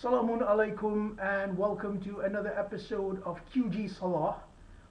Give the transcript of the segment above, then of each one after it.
Assalamu alaikum and welcome to another episode of QG Salah,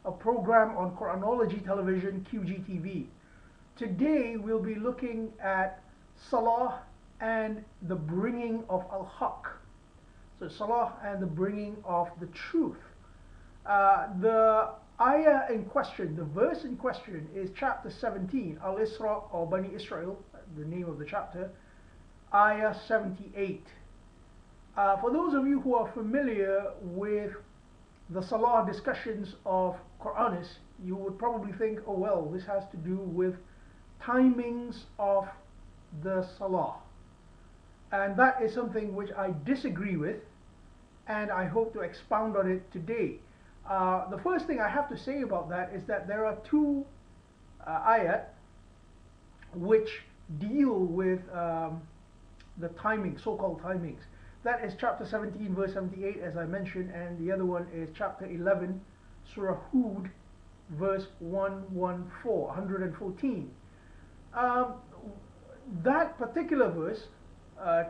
a program on Quranology Television, QGTV. Today we'll be looking at Salah and the bringing of Al-Haq. So Salah and the bringing of the truth. The ayah in question, the verse in question is chapter 17, Al-Isra or Bani Israel, the name of the chapter, ayah 78. For those of you who are familiar with the Salah discussions of Quranis, you would probably think, oh well, this has to do with timings of the Salah. And that is something which I disagree with, and I hope to expound on it today. The first thing I have to say about that is that there are two ayat which deal with the timing, so-called timings. That is chapter 17 verse 78 as I mentioned, and the other one is chapter 11 Surah Hud verse 114. That particular verse,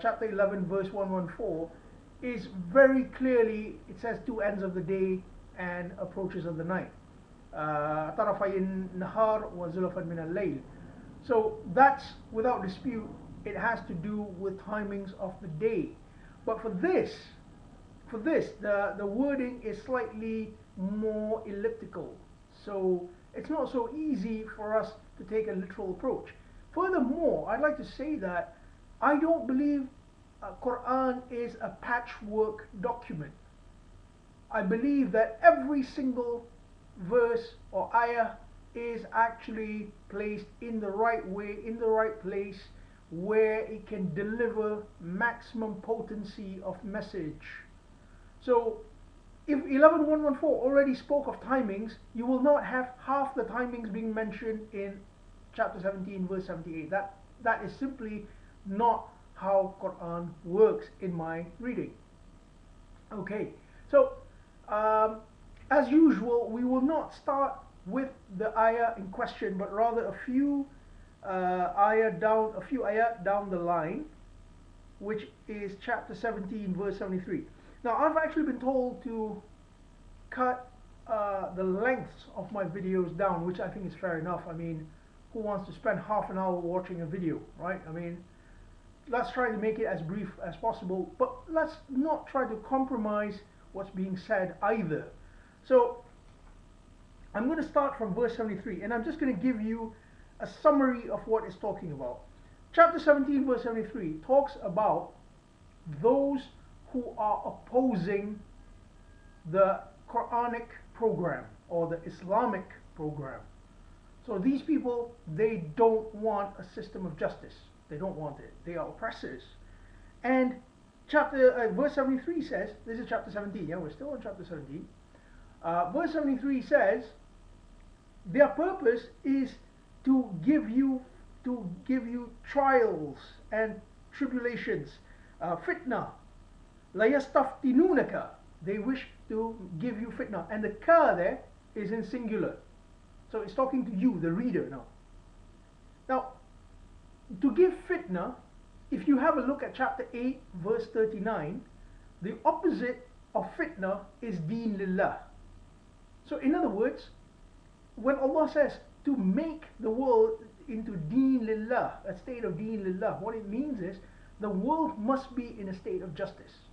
chapter 11 verse 114, is very clearly, it says two ends of the day and approaches of the night. طرفي النهار وزلفا من الليل. So that's without dispute, it has to do with timings of the day. But for this, the wording is slightly more elliptical. So it's not so easy for us to take a literal approach. Furthermore, I'd like to say that I don't believe Quran is a patchwork document. I believe that every single verse or ayah is actually placed in the right way, in the right place, where it can deliver maximum potency of message. So if 11.114 already spoke of timings, you will not have half the timings being mentioned in chapter 17 verse 78. That is simply not how Quran works in my reading. Okay, so as usual, we will not start with the ayah in question, but rather a few ayat down the line, which is chapter 17 verse 73. Now I've actually been told to cut the lengths of my videos down, which I think is fair enough. I mean, who wants to spend half an hour watching a video, right? I mean, let's try to make it as brief as possible, but let's not try to compromise what's being said either. So I'm going to start from verse 73, and I'm just going to give you a summary of what it's talking about. Chapter 17 verse 73 talks about those who are opposing the Quranic program or the Islamic program. So these people, they don't want a system of justice. They don't want it. They are oppressors. And verse 73 says, this is chapter 17, yeah, we're still on chapter 17. Verse 73 says, their purpose is to give you trials and tribulations, fitna. La yastaftinunaka, they wish to give you fitna, and the ka there is in singular, so it's talking to you, the reader. Now to give fitna, if you have a look at chapter 8 verse 39, the opposite of fitna is deen lillah. So in other words, when Allah says to make the world into deen lillah, a state of deen lillah, what it means is the world must be in a state of justice.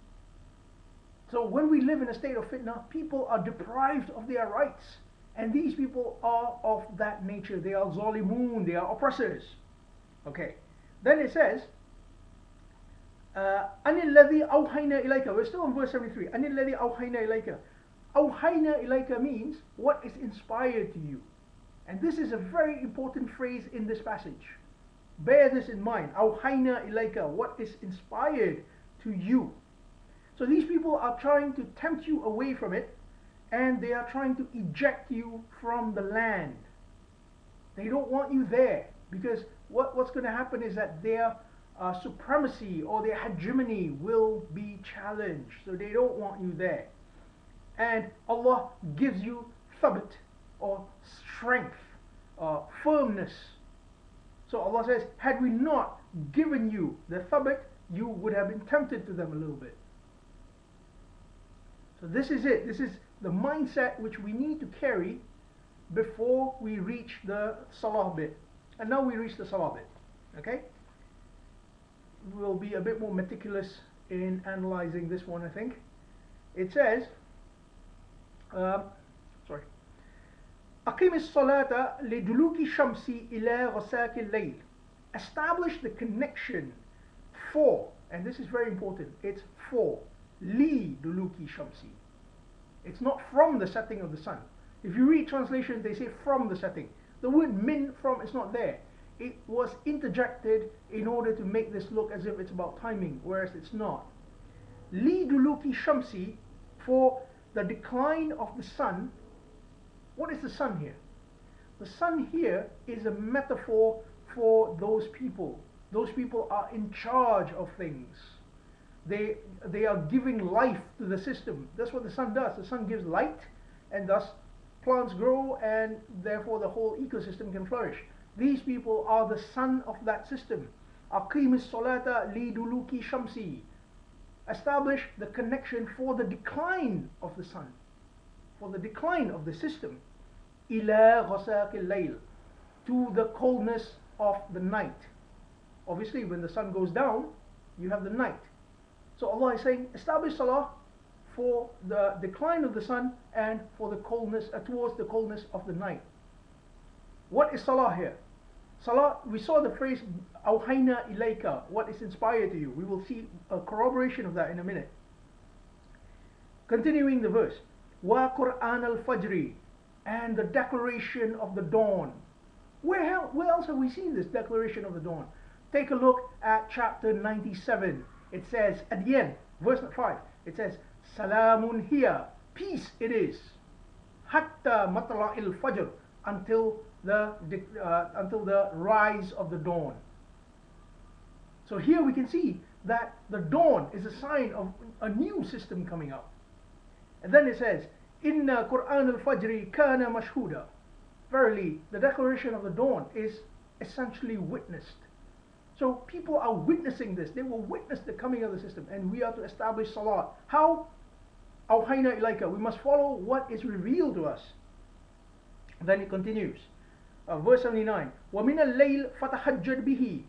So when we live in a state of fitna, people are deprived of their rights, and these people are of that nature. They are zalimun, they are oppressors. Okay, then it says anilladhi awhayna ilayka. We're still in verse 73. Anilladhi awhayna ilayka. Awhayna ilayka means what is inspired to you. And this is a very important phrase in this passage. Bear this in mind. Awhayna ilayka, what is inspired to you. So these people are trying to tempt you away from it, and they are trying to eject you from the land. They don't want you there, because what's going to happen is that their supremacy or their hegemony will be challenged. So they don't want you there. And Allah gives you thabat, or strength, firmness. So Allah says, had we not given you the thabat, you would have been tempted to them a little bit. So this is it. This is the mindset which we need to carry before we reach the Salah bit. And now we reach the Salah bit. Okay? We'll be a bit more meticulous in analyzing this one, I think. It says, sorry. أقيم الصلاة لدلوك الشمس إلى غساق الليل. Establish the connection for, and this is very important, it's for li duluki shamsi. It's not from the setting of the sun. If you read translation, they say from the setting. The word min, from, is not there. It was interjected in order to make this look as if it's about timing, whereas it's not. Li duluki shamsi, for the decline of the sun. What is the sun here? The sun here is a metaphor for those people. Those people are in charge of things. They are giving life to the system. That's what the sun does. The sun gives light, and thus plants grow, and therefore the whole ecosystem can flourish. These people are the sun of that system. Aqimis salata li duluki shamsi. Establish the connection for the decline of the sun, for the decline of the system. Ila ghasaqil layl, to the coldness of the night. Obviously, when the sun goes down, you have the night. So Allah is saying, establish salah for the decline of the sun and for the coldness, towards the coldness of the night. What is salah here? Salah, we saw the phrase awhayna ilayka, what is inspired to you. We will see a corroboration of that in a minute. Continuing the verse, wa Qur'an al-fajri, and the declaration of the dawn. Where else have we seen this declaration of the dawn? Take a look at chapter 97. It says at the end, verse 5, it says, Salamun hiya, peace it is, hatta matla'il fajr, until the rise of the dawn. So here we can see that the dawn is a sign of a new system coming up. And then it says, Inna Qur'an al-Fajri kana mashhuda. Verily, the declaration of the dawn is essentially witnessed. So people are witnessing this. They will witness the coming of the system, and we are to establish salah. How? Awhayna ilayka. We must follow what is revealed to us. Then it continues. Verse 79. وَمِنَ اللَّيْلِ فَتَحَجَّدْ بِهِ.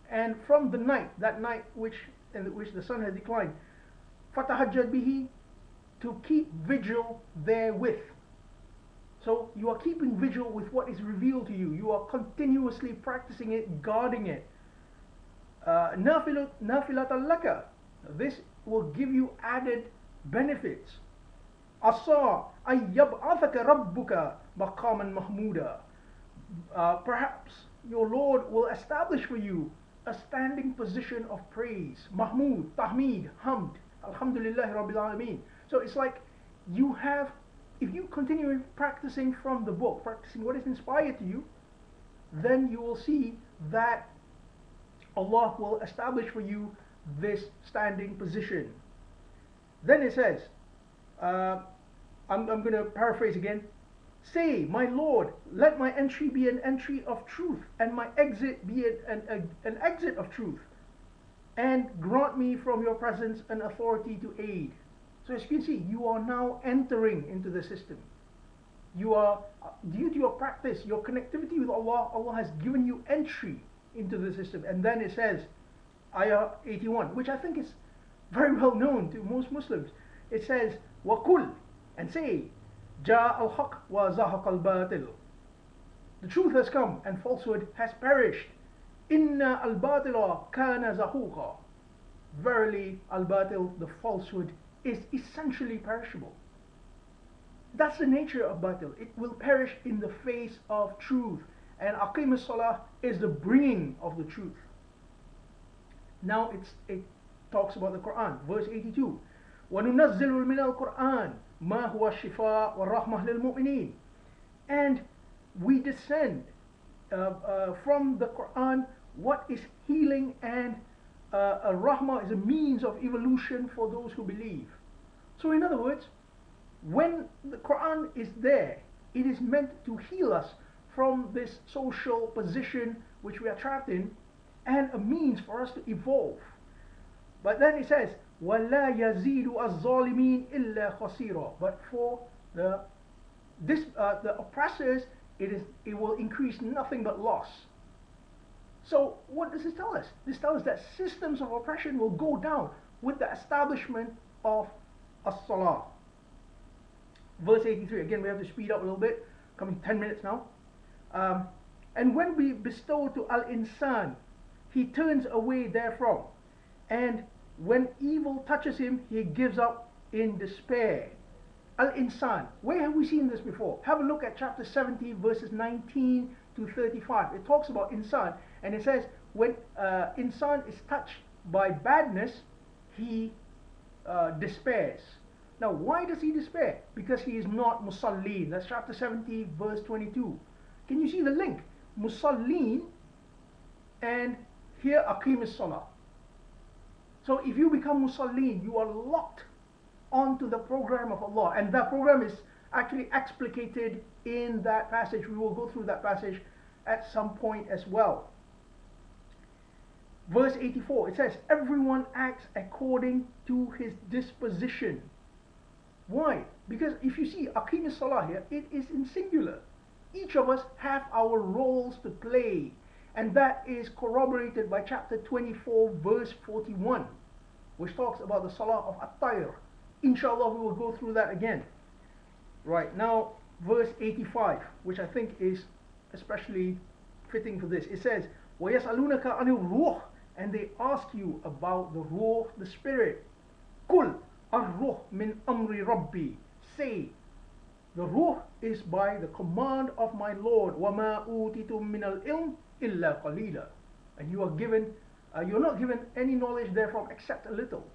And from the night, that night in which the sun has declined, فَتَحَجَّدْ بِهِ, to keep vigil therewith. So you are keeping vigil with what is revealed to you. You are continuously practicing it, guarding it. نَافِلَةً لَكَ. This will give you added benefits. عَصَى أَن يَبْعَثَكَ رَبُّكَ مَقَامًا مَحْمُودًا. Perhaps your Lord will establish for you a standing position of praise. Mahmud, Tahmid, Hamd. Alhamdulillah Rabbil Alameen. So it's like you have, if you continue practicing from the book, practicing what is inspired to you, then you will see that Allah will establish for you this standing position. Then it says, I'm going to paraphrase again. Say, my Lord, let my entry be an entry of truth, and my exit be an exit of truth, and grant me from your presence an authority to aid. So as you can see, you are now entering into the system. You are, due to your practice, your connectivity with Allah, Allah has given you entry into the system. And then it says, Ayah 81, which I think is very well known to most Muslims. It says, وَقُلْ, and say, جَاءَ الْحَقِّ وَزَهَقَ الْبَاطِلُ. The truth has come and falsehood has perished. Inna al-batila kana zahuqa. Verily, al-batil, the falsehood, is essentially perishable. That's the nature of batil. It will perish in the face of truth. And aqim as-salah is the bringing of the truth. Now it talks about the Quran. Verse 82. وَنُنَزِّلُ مِنَ الْقُرْآنِ مَا هُوَ الشِّفَاءُ وَالرَّحْمَةُ لِلْمُؤْمِنِينَ. And we descend from the Quran what is healing, and a rahmah is a means of evolution for those who believe. So in other words, when the Quran is there, it is meant to heal us from this social position which we are trapped in, and a means for us to evolve. But then it says, وَلَا يَزِيدُ الظَّالِمِينَ إِلَّا خَسِيرًا. But for the oppressors, it will increase nothing but loss. So what does this tell us? This tells us that systems of oppression will go down with the establishment of as-salah. Verse 83, again we have to speed up a little bit, coming 10 minutes now. And when we bestow to al-insan, he turns away therefrom. And when evil touches him, he gives up in despair. Al-insan, where have we seen this before? Have a look at chapter 70, verses 19 to 35. It talks about insan, and it says when insan is touched by badness, he despairs. Now, why does he despair? Because he is not musallin. That's chapter 70, verse 22. Can you see the link? Musallin, and here aqim as-salah. So if you become musallin, you are locked onto the program of Allah, and that program is actually explicated in that passage. We will go through that passage at some point as well. Verse 84, it says, everyone acts according to his disposition. Why? Because if you see aqim as-salah here, it is in singular. Each of us have our roles to play, and that is corroborated by chapter 24, verse 41, which talks about the salah of at-tayr. Inshallah, we will go through that again. Right, now verse 85, which I think is especially fitting for this. It says, وَيَسْأَلُونَكَ عَنِ الرُّوحِ, and they ask you about the ruh, the spirit. قُلْ الرُّوحِ مِنْ أَمْرِ رَبِّي. Say, the ruh is by the command of my Lord. وَمَا أُوتِيتُم مِّنَ الْعِلْمِ إِلَّا قَلِيلًا. And you are given, you're not given any knowledge therefrom except a little.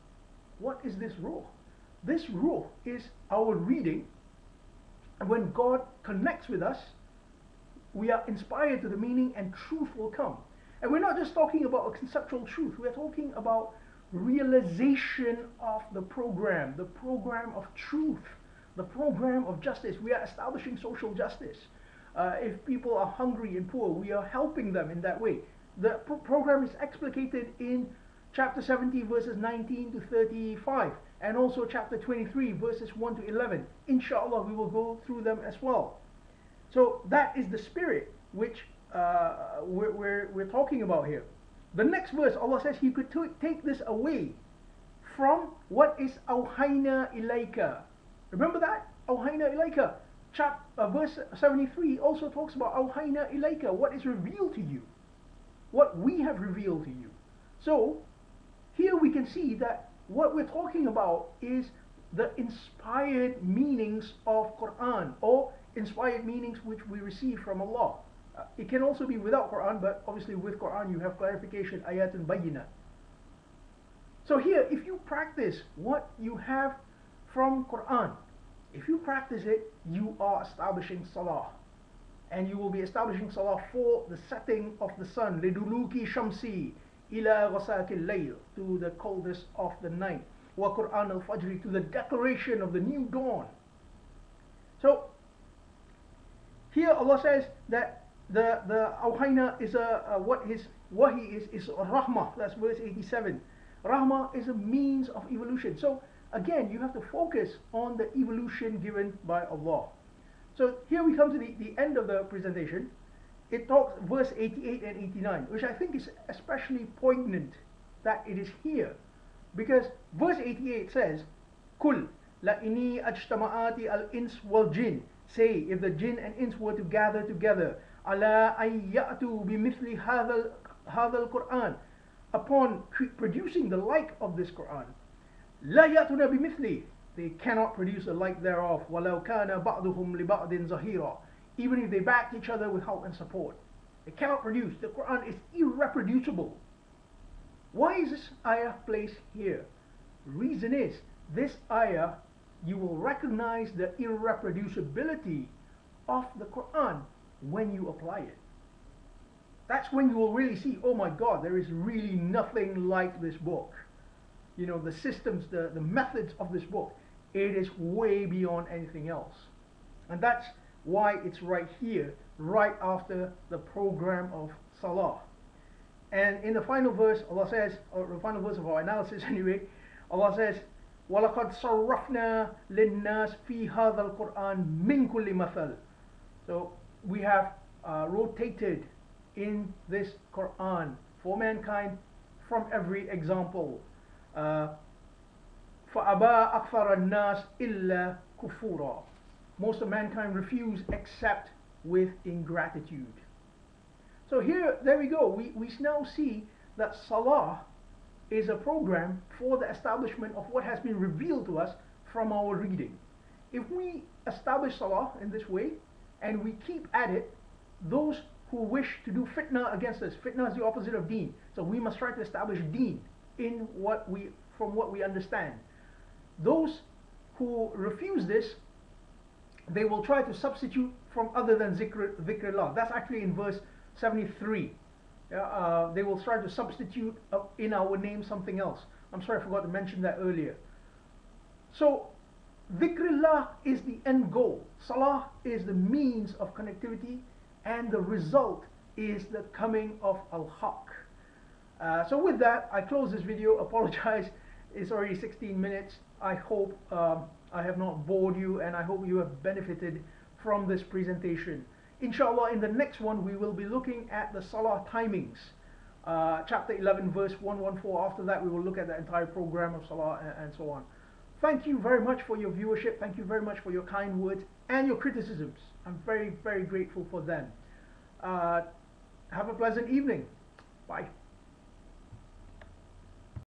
What is this ruh? This ruh is our reading. And when God connects with us, we are inspired to the meaning, and truth will come. And we're not just talking about a conceptual truth. We're talking about realization of the program of truth, the program of justice. We are establishing social justice. If people are hungry and poor, we are helping them in that way. The program is explicated in chapter 70, verses 19 to 35, and also chapter 23, verses 1 to 11. Inshallah, we will go through them as well. So that is the spirit which we're talking about here. The next verse, Allah says He could take this away from what is awhayna ilayka. Remember that? Awhayna ilayka. Verse 73 also talks about awhayna ilayka, what is revealed to you, what we have revealed to you. So here we can see that what we're talking about is the inspired meanings of Quran, or inspired meanings which we receive from Allah. It can also be without Quran, but obviously with Quran you have clarification, ayatun bayyinah. So here, if you practice what you have from Quran, if you practice it, you are establishing salah. And you will be establishing salah for the setting of the sun, liduluki shamsi ila ghasaqil layl, to the coldest of the night, wa Quran al-fajr, to the declaration of the new dawn. So here Allah says that the awhayna is what his wahi is rahmah. That's verse 87. Rahmah is a means of evolution. So again, you have to focus on the evolution given by Allah. So here we come to the end of the presentation. It talks verse 88 and 89, which I think is especially poignant that it is here, because verse 88 says, Kul la ini ajtama'ati al-ins wal jinn. Say, if the jinn and ins were to gather together, ala an ya'tu bimithli hadha al-Qur'an, upon producing the like of this Qur'an, la ya'tuna bimithli, they cannot produce a like thereof, walau kana ba'duhum li ba'din zahira, even if they backed each other with help and support. They cannot produce. The Quran is irreproducible. Why is this ayah placed here? Reason is, this ayah, you will recognize the irreproducibility of the Quran when you apply it. That's when you will really see, oh my God, there is really nothing like this book. You know, the systems, the methods of this book, it is way beyond anything else. And that's why it's right here, right after the program of Salah. And in the final verse, Allah says, or the final verse of our analysis anyway, Allah says, وَلَقَدْ صَرَّفْنَا لِلنَّاسِ فِي هَذَا الْقُرْآنِ مِنْ كُلِّ مَثَلٍ. So we have rotated in this Quran for mankind from every example. فَأَبَى أَكْثَرَ النَّاسِ إِلَّا كُفُورًا. Most of mankind refuse except with ingratitude. So here, there we go. We now see that Salah is a program for the establishment of what has been revealed to us from our reading. If we establish Salah in this way and we keep at it, those who wish to do fitna against us, fitna is the opposite of deen, so we must try to establish deen in from what we understand. Those who refuse this, they will try to substitute from other than dhikrullah. That's actually in verse 73. They will try to substitute in our name something else. I'm sorry, I forgot to mention that earlier. So dhikrullah is the end goal. Salah is the means of connectivity, and the result is the coming of al-haq. So with that, I close this video. Apologize, it's already 16 minutes. I hope I have not bored you, and I hope you have benefited from this presentation. Inshallah, in the next one we will be looking at the Salah timings, chapter 11 verse 114. After that we will look at the entire program of Salah and so on. Thank you very much for your viewership. Thank you very much for your kind words and your criticisms. I'm very, very grateful for them. Have a pleasant evening. Bye.